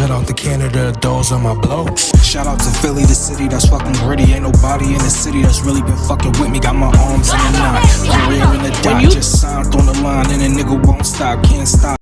Shout out to Canada, those on my blow. Shout out to Philly, the city that's fucking gritty. Ain't nobody in the city that's really been fucking with me. Got my arms in the knot, career in the dot. Just signed on the line and a nigga won't stop, can't stop.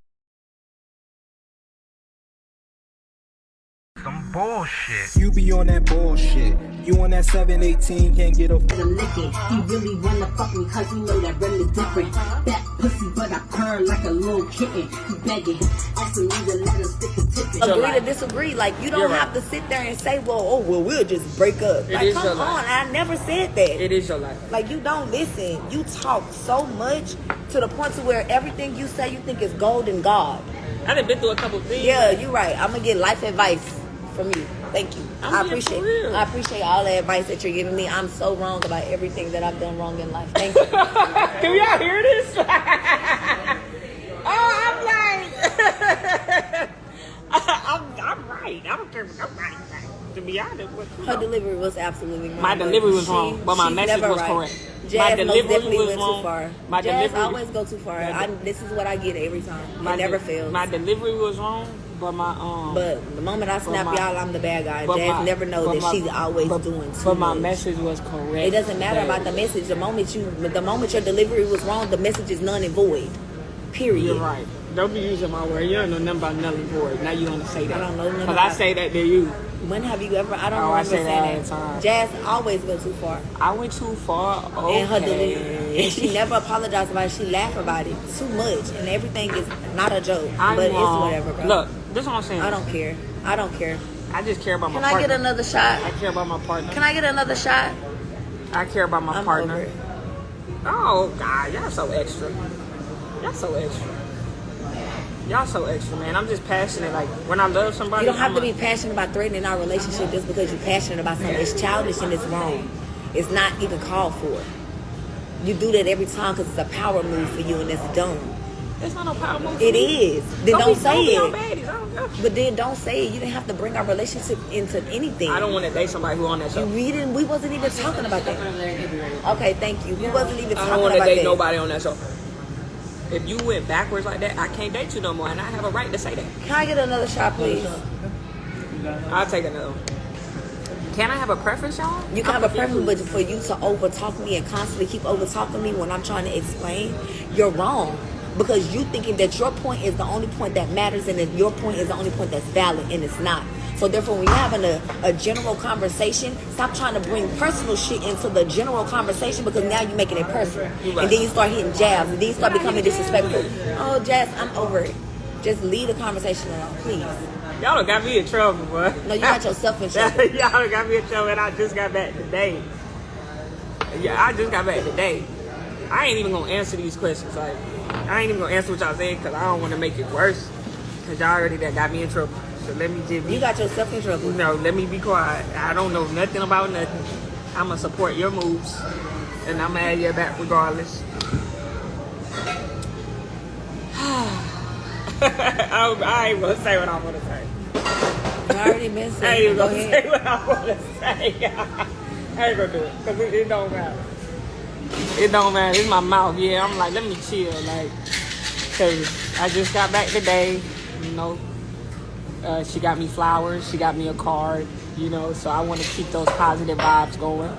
Some bullshit. You be on that bullshit. You on that 718, can't get a the licking. He really wanna fuck me cause you know that really different. That pussy but I purr like a little kitten. He begging, asking me to let him stick the tip. Agree to disagree. Like, you don't have to sit there and say, well, we'll just break up. Like, come on, I never said that. It is your life. Like, you don't listen. You talk so much to the point to where everything you say you think is gold and God. I done been through a couple things. Yeah, you're right. I'm gonna get life advice from you. Thank you. I appreciate all the advice that you're giving me. I'm so wrong about everything that I've done wrong in life. Thank you. Can y'all hear this? I'm like, I'm right. I don't care. I'm right. To be honest with you. Her delivery was absolutely wrong. My delivery was wrong, but my message was correct. Jazz my delivery definitely was went wrong. Too far. My Jazz delivery always go too far. This is what I get every time. It never fails. My delivery was wrong, but my But the moment I snap y'all, I'm the bad guy. Jazz never knows that she's always doing too much. But my message was correct. It doesn't matter about the message. The moment your delivery was wrong, the message is null and void. Period. You're right. Don't be using my word. You don't know nothing about null and void. Now you want to say that. I don't know nothing. Because I say that to you. When have you ever? I don't I remember say that all saying the time. Jazz always go too far. I went too far. Okay. And her delivery. And she never apologized about it. She laughed about it too much. And everything is not a joke. But it's whatever, bro. Look, this is what I'm saying. I don't care. I don't care. I just care about my partner. Can I get another shot? I care about my partner. Can I get another shot? I care about my partner. Over it. Oh, God. Y'all so extra. Y'all so extra. Y'all so extra, man. I'm just passionate. Like, when I love somebody... You don't have to be passionate about threatening our relationship just because you're passionate about something. It's childish and it's wrong. It's not even called for. You do that every time because it's a power move for you and it's dumb. It's not no power move. It is. Then don't say it. Baddies. I don't know. But then don't say it. You didn't have to bring our relationship into anything. I don't want to date somebody who on that show. We wasn't even talking about that. Okay, thank you. We wasn't even talking about that. I don't want to date nobody on that show. If you went backwards like that, I can't date you no more, and I have a right to say that. Can I get another shot, please? I'll take another one. Can I have a preference, y'all? You can have a preference, but for you to over-talk me and constantly keep over-talking me when I'm trying to explain, you're wrong. Because you thinking that your point is the only point that matters and that your point is the only point that's valid, and it's not. So therefore, when you're having a general conversation, stop trying to bring personal shit into the general conversation because now you're making it personal. Right. And then you start hitting jabs, and then you start becoming disrespectful. Oh, Jazz, I'm over it. Just leave the conversation alone, please. Y'all done got me in trouble, boy. No, you got yourself in trouble. Y'all done got me in trouble, and I just got back today. Yeah, I just got back today. I ain't even gonna answer these questions. Like, I ain't even gonna answer what y'all saying because I don't want to make it worse. Because y'all already done got me in trouble. So let me just be... You got yourself in trouble. No, let me be quiet. I don't know nothing about nothing. I'm gonna support your moves, and I'm gonna have your back regardless. I ain't gonna say what I want to say. You already been saying. I ain't gonna say what I want to say. I ain't gonna do it because it don't matter. It don't matter. It's my mouth. Yeah, I'm like, let me chill, like, cause I just got back today. You know, she got me flowers. She got me a card. You know, so I want to keep those positive vibes going.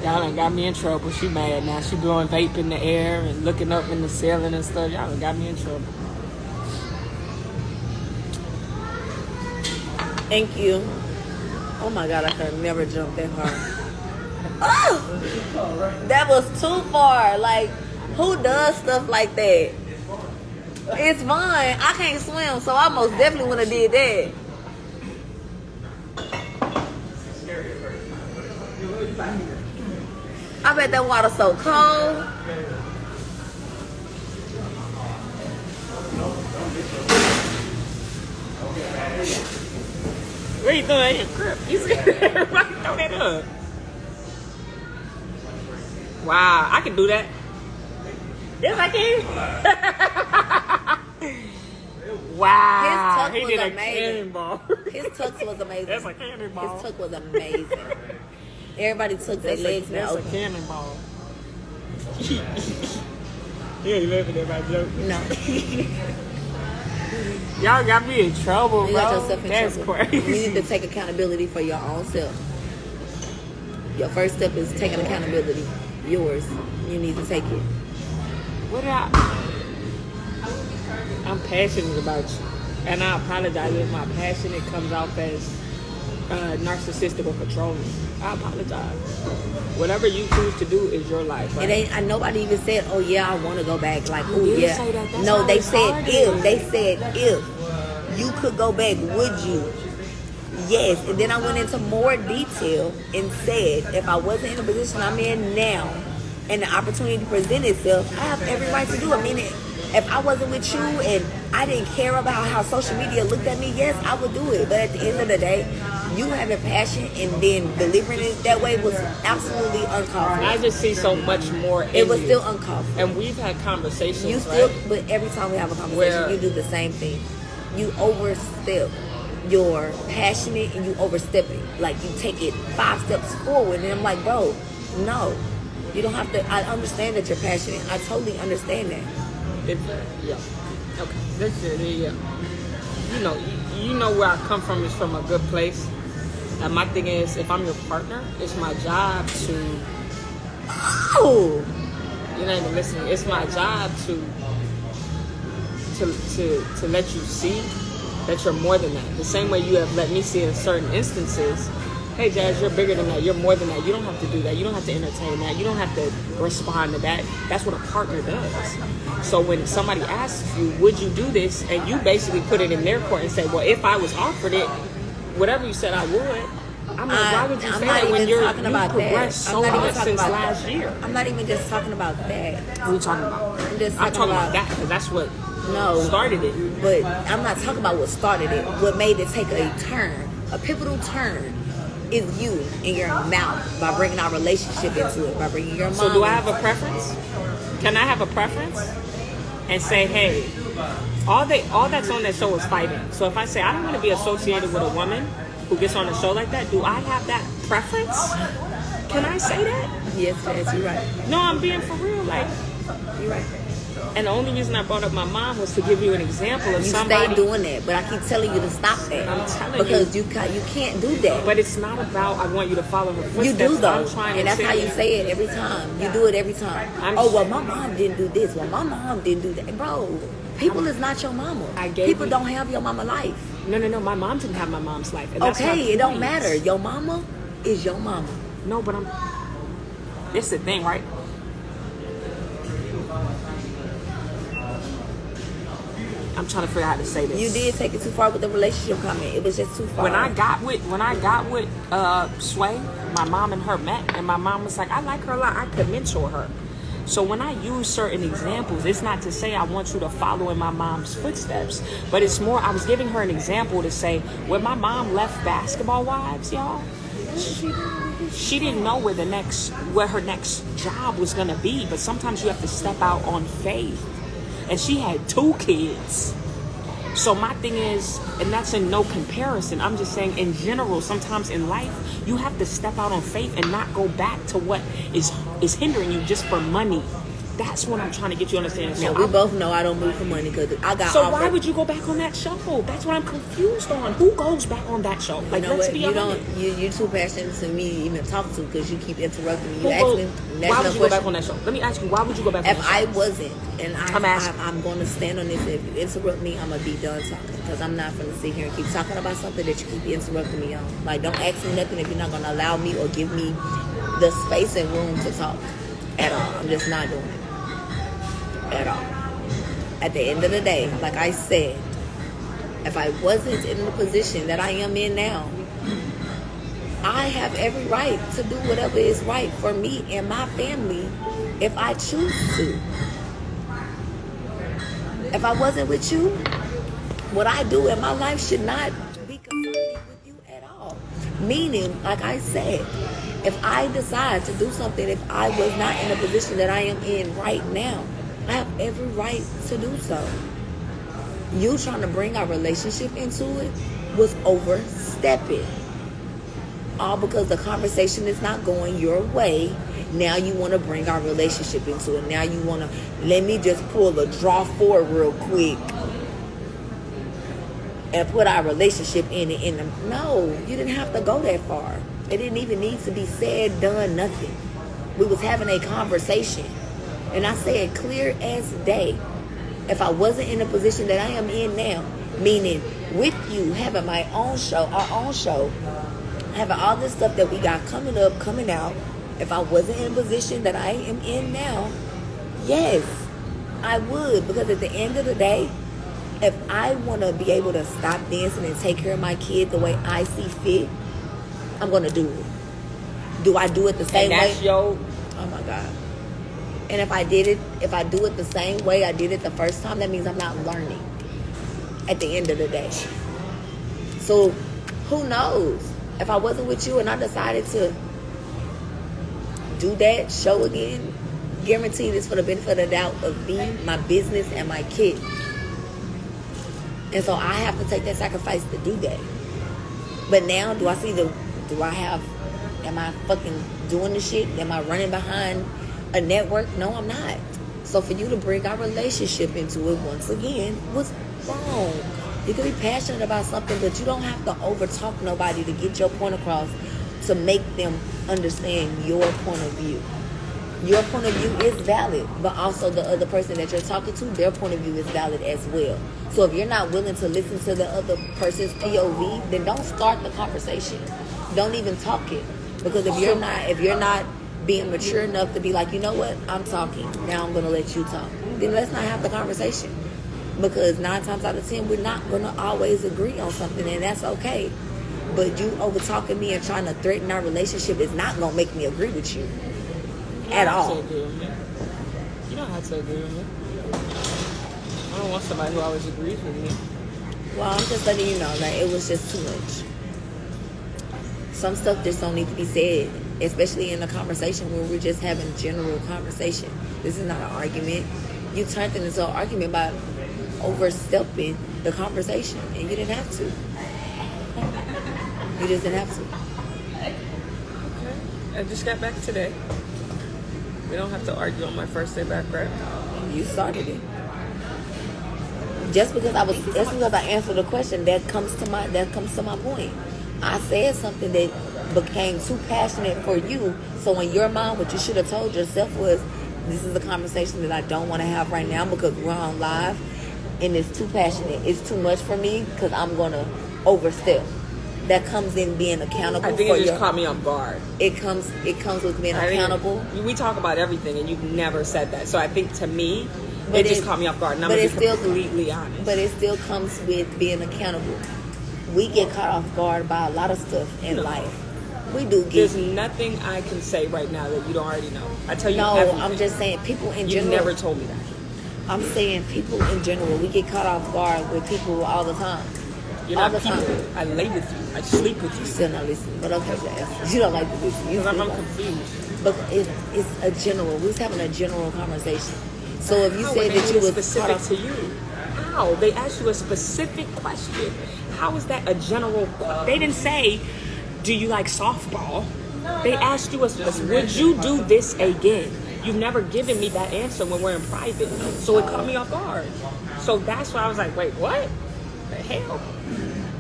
Y'all done got me in trouble. She mad now. She blowing vape in the air and looking up in the ceiling and stuff. Y'all done got me in trouble. Thank you. Oh my God, I could never jump that hard. Oh, that was too far. Like, who does stuff like that? It's fine. I can't swim, so I most definitely would have did that. I bet that water's so cold. Where you throwing your grip? You see everybody throw that up. Wow, I can do that. Yes, I can. Wow, His tuck was amazing. Cannonball. His tux was amazing. That's a cannonball. His tuck was amazing. Everybody took their legs now. That's a cannonball. You ain't laughing at my joke. No. Y'all got me in trouble, You bro. got yourself in That's trouble. crazy. You need to take accountability for your own self. Your first step is taking accountability. Yours. You need to take it. What I'm passionate about you. And I apologize if my passion it comes off as narcissistic or controlling. I apologize. Whatever you choose to do is your life, right? It ain't. Nobody even said, "Oh yeah, I want to go back." Like, oh didn't yeah. say that. That's No, how they it said started. if. They said if you could go back, would you? Yes. And then I went into more detail and said, if I wasn't in the position I'm in now, and the opportunity present itself, I have every right to do it. Meaning, if I wasn't with you and I didn't care about how social media looked at me, yes, I would do it. But at the end of the day, you having passion and then delivering it that way was absolutely uncalled for. I just see so much more in It was you. still uncalled for. And we've had conversations, You still, right? but every time we have a conversation, Where- you do the same thing. You overstep. You're passionate and you overstep it. Like you take it 5 steps forward, and I'm like, bro, no, you don't have to. I understand that you're passionate. I totally understand that. Yeah. Okay. Yeah. You know where I come from is from a good place. And my thing is, if I'm your partner, it's my job to. Oh, You're not even listening. It's my job to let you see that you're more than that. The same way you have let me see in certain instances. Hey, Jazz, you're bigger than that. You're more than that. You don't have to do that. You don't have to entertain that. You don't have to respond to that. That's what a partner does. So when somebody asks you, would you do this? And you basically put it in their court and say, well, if I was offered it, whatever you said I would. I'm like, why would you I'm say not that when even you've talking about progressed that. so I'm not even much talking since about last that. year? I'm not even just talking about that. What are you talking about? I'm just I'm talking talking about about that because that's what No. started it. But I'm not talking about what started it. What made it take a turn, a pivotal turn, is you and your mouth by bringing our relationship into it, by bringing your mom. So do I have a preference? Can I have a preference? And say, hey, all that's on that show is fighting. So if I say I don't want to be associated with a woman who gets on a show like that, do I have that preference? Can I say that? Yes, you're right. No, I'm being for real. Like, You're right. and the only reason I brought up my mom was to give you an example of You somebody. stay doing that, but I keep telling you to stop that. I'm telling because you can't do that. But it's not about I want you to follow her footsteps. You do though, I'm trying and to that's how you say it every time. You do it every time. Well, my mom didn't do this. Well, my mom didn't do that, bro. People is not your mama. People don't have your mama life. No. My mom didn't have my mom's life. And that's my Okay, it don't point. matter. Your mama is your mama. No, but it's the thing, right? I'm trying to figure out how to say this. You did take it too far with the relationship comment. It was just too far. When I got with Sway, my mom and her met, and my mom was like, I like her a lot. I could mentor her. So when I use certain examples, it's not to say I want you to follow in my mom's footsteps, but it's more I was giving her an example to say when my mom left Basketball Wives, y'all, she didn't know where her next job was gonna be. But sometimes you have to step out on faith, and she had 2 kids. So my thing is, and that's in no comparison, I'm just saying in general, sometimes in life, you have to step out on faith and not go back to what is hindering you just for money. That's what I'm trying to get you to understand. So now, we both know I don't move for money because I got So offered. why would you go back on that show? That's what I'm confused on. Who goes back on that show? Like, You know let's what? be You honest. you're too passionate to me even talk to because you keep interrupting me. You Who ask goes- me. Why would you go back on that show? Let me ask you, why would you go back on If that show? I wasn't, and I'm asking. I'm going to stand on this. If you interrupt me, I'm going to be done talking because I'm not going to sit here and keep talking about something that you keep interrupting me on. Like, don't ask me nothing if you're not going to allow me or give me the space and room to talk at all. I'm just not doing it at all. At the end of the day, like I said, if I wasn't in the position that I am in now, I have every right to do whatever is right for me and my family if I choose to. If I wasn't with you, what I do in my life should not be concerning with you at all. Meaning, like I said, if I decide to do something, if I was not in the position that I am in right now, I have every right to do so. You trying to bring our relationship into it was overstepping. All because the conversation is not going your way. Now you want to bring our relationship into it. Now you want to, let me just pull a draw forward real quick. and put our relationship in it. No, you didn't have to go that far. It didn't even need to be said, done, nothing. We was having a conversation. And I said clear as day, if I wasn't in the position that I am in now, meaning with you having my own show, our own show, having all this stuff that we got coming up, coming out, if I wasn't in a position that I am in now, yes, I would. Because at the end of the day, if I want to be able to stop dancing and take care of my kid the way I see fit, I'm going to do it. Do I do it the same way? Oh my God. And if I do it the same way I did it the first time, that means I'm not learning at the end of the day. So who knows? If I wasn't with you and I decided to do that show again, guaranteed it's for the benefit of the doubt of me, my business, and my kid. And so I have to take that sacrifice to do that. But now, am I fucking doing the shit? Am I running behind a network? No, I'm not. So for you to bring our relationship into it once again was wrong. You can be passionate about something, but you don't have to overtalk nobody to get your point across to make them understand your point of view. Your point of view is valid, but also the other person that you're talking to, their point of view is valid as well. So if you're not willing to listen to the other person's POV, then don't start the conversation. Don't even talk it. Because if you're not being mature enough to be like, you know what, I'm talking, now I'm going to let you talk, then let's not have the conversation. Because 9 times out of 10, we're not going to always agree on something, and that's okay. But you over talking me and trying to threaten our relationship is not going to make me agree with you at all. You don't have to agree with me. I don't want somebody who always agrees with me. Well, I'm just letting you know that it was just too much. Some stuff just don't need to be said, especially in a conversation where we're just having general conversation. This is not an argument. You turned it into an argument by overstepping the conversation, and you didn't have to. You just didn't have to. Okay. I just got back today. We don't have to argue on my first day back, right? You started it. Just because I answered the question, that comes to my point. I said something that became too passionate for you. So in your mind, what you should have told yourself was, this is a conversation that I don't want to have right now because we're on live and it's too passionate. It's too much for me because I'm going to overstep. That comes in being accountable. I think it just caught me off guard. It comes with being accountable. We talk about everything and you've never said that. So I think to me, it just caught me off guard. And I'm going to be completely honest. But it still comes with being accountable. We get caught off guard by a lot of stuff in life. We do. There's nothing I can say right now that you don't already know. I tell you everything. I'm just saying people in general. You never told me that. I'm saying people in general. We get caught off guard with people all the time. You're not people. I lay with you. I sleep with you. Still not listening. But okay, you don't like to listen. Because I'm confused. But it's a general. We're having a general conversation. So if you said that you was specific to you, how? They asked you a specific question. How is that a general? They didn't say, do you like softball? They asked you a specific, would you do this again? You've never given me that answer when we're in private. So it caught me off guard. So that's why I was like, wait, what? The hell?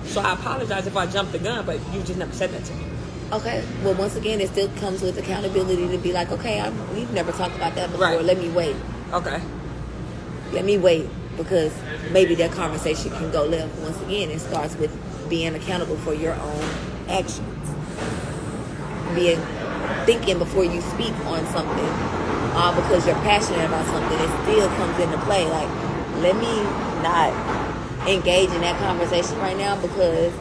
So I apologize if I jumped the gun, but you just never said that to me. Okay. Well, once again, it still comes with accountability to be like, okay, we've never talked about that before. Right. Let me wait. Okay. Let me wait because maybe that conversation can go left. Once again, it starts with being accountable for your own actions. Thinking before you speak on something, because you're passionate about something, it still comes into play. Like, let me not engage in that conversation right now because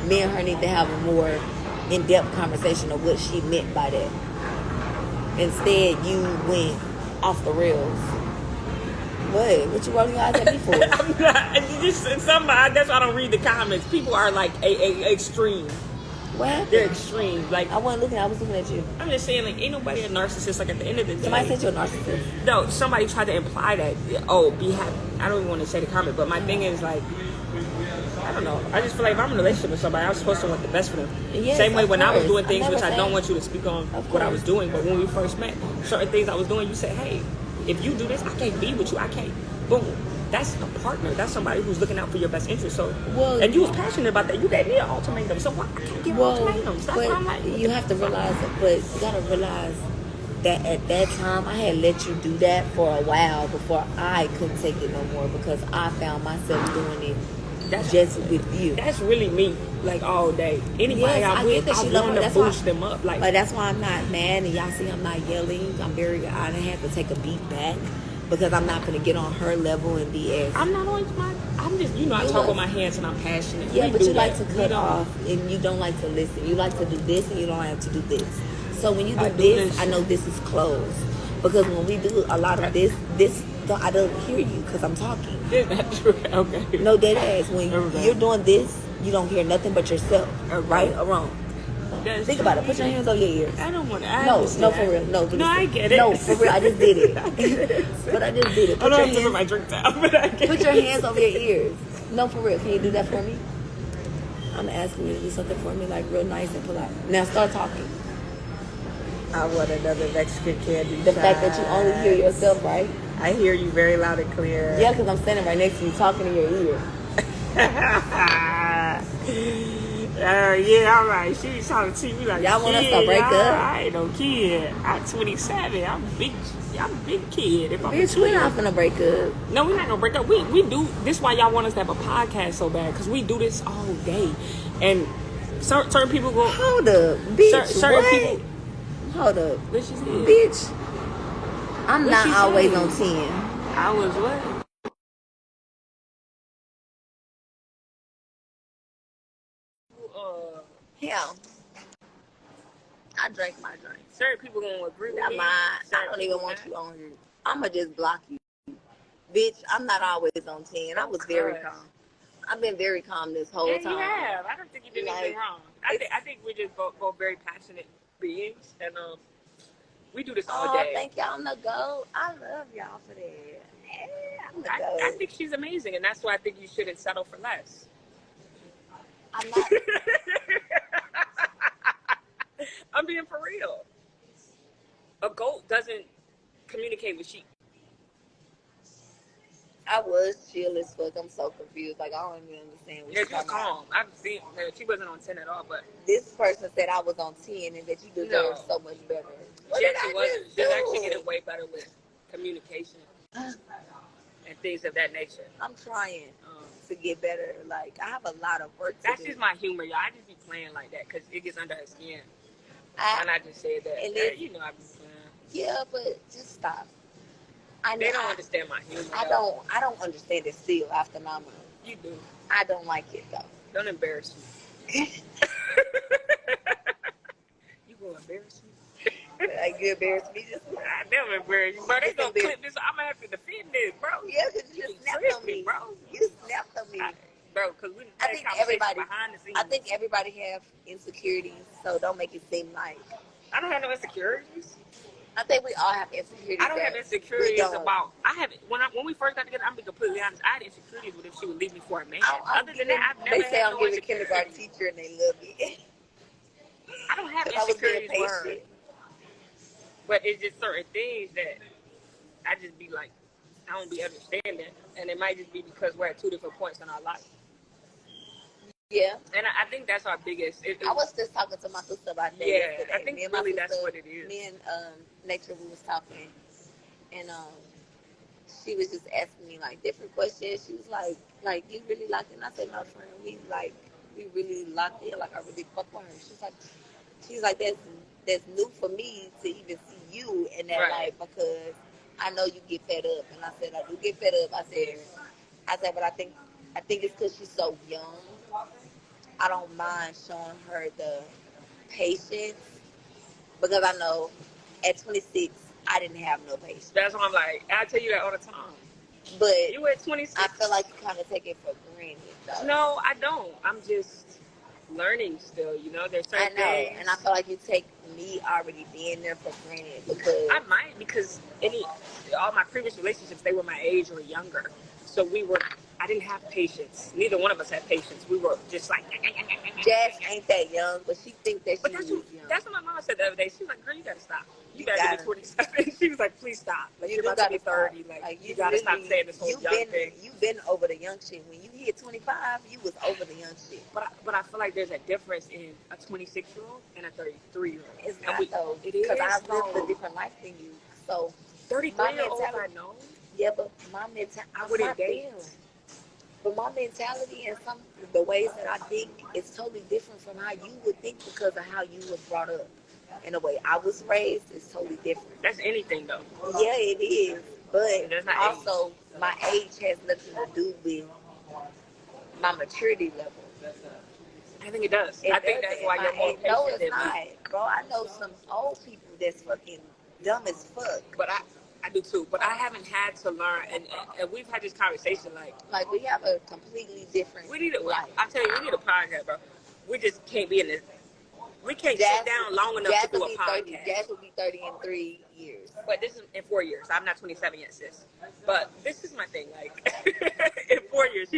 me and her need to have a more in-depth conversation of what she meant by that. Instead, you went off the rails. What you rolling your eyes at me for? I'm not. Somebody. That's why I don't read the comments. People are like extreme. What happened? They're extreme. Like I was looking at you. I'm just saying, like, ain't nobody a narcissist. Like at the end of the day, somebody said you're a narcissist. No, somebody tried to imply that. Oh, be happy. I don't even want to say the comment, but my thing is like, I don't know. I just feel like if I'm in a relationship with somebody, I'm supposed to want the best for them. Yes, same way when I was doing things, which I saying, don't want you to speak on what I was doing, but when we first met, certain things I was doing, you said, hey, if you do this, I can't be with you. I can't. Boom. that's a partner. That's somebody who's looking out for your best interest. So, Well, and you was passionate about that. You gave me an ultimatum. So why I can't give ultimatums? That's but what I'm like. you have to realize, but you gotta realize that at that time I had let you do that for a while before I couldn't take it no more because I found myself doing it just with you. That's really me, like all day. Anybody Yes, I I'm get with, that I she love want her. to That's why- boost them up. Like that's why I'm not mad, and y'all see I'm not yelling. I didn't have to take a beat back because I'm not gonna get on her level and be as. I'm not on my. I'm just, I talk with my hands and I'm passionate. Yeah, We but do you like that. to cut off and you don't like to listen. You like to do this and you don't have to do this. So when you do this, I know this is closed. Because when we do a lot of this, I don't hear you because I'm talking. Is that true? Okay. No, dead ass. When you're doing this, you don't hear nothing but yourself. Okay. Right or wrong? That's Think true. about it. Put your hands over your ears. I don't want to. No, for real. No, I get it. No, for real. I just did it. But I just did it. I don't have to put my drink down, but I get Put your hands over your ears. No, for real. Can you do that for me? I'm asking you to do something for me, like real nice and polite. Now start talking. I want another Mexican candy. The fact that you only hear yourself, right? I hear you very loud and clear. Yeah, because I'm standing right next to you talking in your ear. Yeah, all right. She was trying to teach me like, y'all want us to break up? I ain't no kid. I'm 27. I'm a big kid. If I'm Bitch, we're not gonna break up. No, we're not gonna break up. We do this. Is why y'all want us to have a podcast so bad? Because we do this all day, and certain people go. Hold up, bitch. Certain people. Hold up, What she said? bitch. I'm What not she always said? on 10. I was what? Hell, I drank my drink. Certain people gonna agree with me. I Certain don't even people want not. you on here. I'ma just block you, bitch. I'm not always on 10. I was very calm. I've been very calm this whole time. Yeah, you have. I don't think you did anything Like, wrong. I think we're just both very passionate beings, and we do this all day. Thank y'all. I'm the GOAT. I love y'all for that. Yeah, I'm the GOAT. I think she's amazing, and that's why I think you shouldn't settle for less. I'm not. I'm being for real. A goat doesn't communicate with sheep. I was chill as fuck. I'm so confused. Like, I don't even understand what Yeah, you're she was talking about. calm. I've seen that she wasn't on 10 at all, but This person said I was on 10 and that you deserve so much better. she actually wasn't. She's actually getting way better with communication and things of that nature. I'm trying to get better. Like, I have a lot of work to That's do. just my humor, y'all. I just be playing like that because it gets under her skin. And I just said that. And I be playing. Yeah, but just stop. They don't understand my humor. I don't understand it still after 9 months. You do. I don't like it though. Don't embarrass me. You gonna embarrass me? Like, you embarrassed me just now. I never embarrass you, bro. They gonna clip this. I'm gonna have to defend this, bro. Yeah, because you just snapped on me, bro. You snapped on me. Bro, because we I had think conversations everybody. behind the scenes. I think everybody have insecurities, so don't make it seem like. I don't have no insecurities. I think we all have insecurities. I don't have we insecurities don't. about. I have when we first got together. I'm being completely honest. I had insecurities with if she would leave me for a man. Other than that, I've never They say had I'm no giving a kindergarten insecurities. teacher and they love me. I don't have I was being insecurities with her. patient. But it's just certain things that I just be like, I don't be understanding, and it might just be because we're at two different points in our life. Yeah. And I think that's our biggest. I was just talking to my sister about that Yeah, yesterday. I think me and my really sister, that's what it is. Me and Nature, we was talking, and she was just asking me like different questions. She was like you really locked in? I said, no, friend, we really locked in. Like, I really fuck with her. She's like that's new for me to even see you in that light because I know you get fed up. And I said, I do get fed up. I said, but I think it's because she's so young. I don't mind showing her the patience because I know at 26 I didn't have no patience. That's why I'm like, I tell you that all the time. But You at 26. I feel like you kind of take it for granted, though. No, I don't. I'm just learning still. There's certain things. And I feel like you take me already being there for granted because I might because all my previous relationships they were my age or younger, so I didn't have patience. Neither one of us had patience. We were just like. Jazz ain't that young, but she thinks that But she is young. that's what my mom said the other day. She was like, "Girl, you gotta stop. You You gotta be gotta. 27." She was like, "Please stop. Like You you're do about to be gotta 30. stop. Like you You gotta stop literally, saying this whole young thing." you been over the young shit. When you hit 25, you was over the young shit. But I feel like there's a difference in a 26-year-old and a 33-year-old. It's And not though, it because is I've lived though. a different life than you. So my 33-year-olds I mentality, know. yeah, but my mentality, I I'm wouldn't not date. them. But my mentality and the ways that I think is totally different from how you would think because of how you was brought up. And the way I was raised is totally different. That's anything though. Yeah, it is. But That's not also, my age has nothing to do with my maturity level. I think it does. It I think doesn't. that's why you're more No, patient it's than me. not. Bro, I know some old people that's fucking dumb as fuck. But I do too. But I haven't had to learn, and we've had this conversation Like, we have a completely different we need a. life. I tell you, we need a podcast, bro. We just can't be in this. We can't Jazz, sit down long enough Jazz to do will a be podcast. 30. Jazz will be 30 in 3 years. But this is in 4 years. I'm not 27 yet, sis. But this is my thing. Like in 4 years,